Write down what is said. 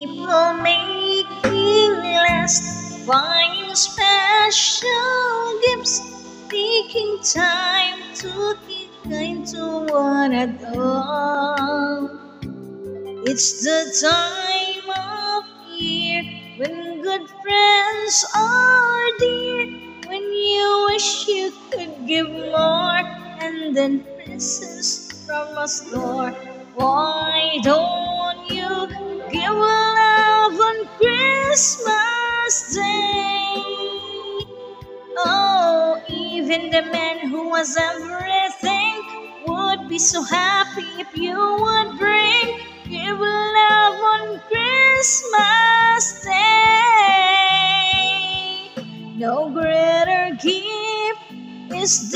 People making last, buying special gifts, taking time to be kind to one another. It's the time of year when good friends are dear, when you wish you could give more, and then presents from a store. Why don't you give love on Christmas Day? Oh, even the man who was everything would be so happy if you would bring give love on Christmas Day. No greater gift is